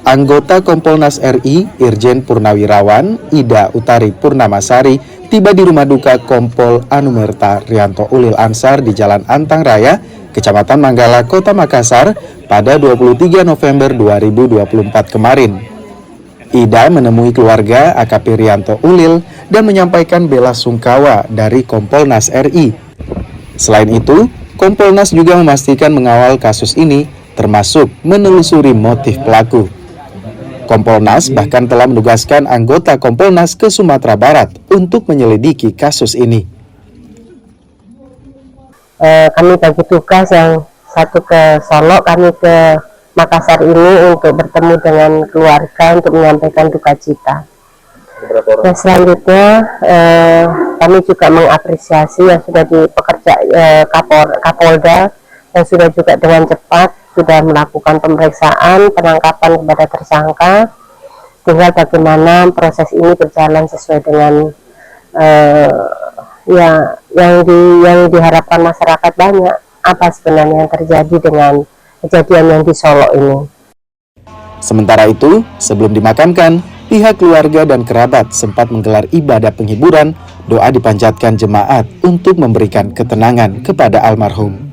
Anggota Kompolnas RI, Irjen Purnawirawan, Ida Utari Purnamasari, tiba di rumah duka Kompol Anumerta Rianto Ulil Ansar di Jalan Antang Raya, Kecamatan Manggala, Kota Makassar, pada 23 November 2024 kemarin. Ida menemui keluarga AKP Rianto Ulil dan menyampaikan bela sungkawa dari Kompolnas RI. Selain itu, Kompolnas juga memastikan mengawal kasus ini, termasuk menelusuri motif pelaku. Kompolnas bahkan telah menugaskan anggota Kompolnas ke Sumatera Barat untuk menyelidiki kasus ini. Kami bagi tugas, yang satu ke Solo, kami ke Makassar ini untuk bertemu dengan keluarga untuk menyampaikan duka cita. Dan selanjutnya kami juga mengapresiasi yang sudah Kapolda yang sudah juga dengan cepat sudah melakukan pemeriksaan, penangkapan kepada tersangka. Tinggal bagaimana proses ini berjalan sesuai dengan yang diharapkan masyarakat banyak. Apa sebenarnya yang terjadi dengan kejadian yang di Solo ini. Sementara itu, sebelum dimakamkan, pihak keluarga dan kerabat sempat menggelar ibadah penghiburan, doa dipanjatkan jemaat untuk memberikan ketenangan kepada almarhum.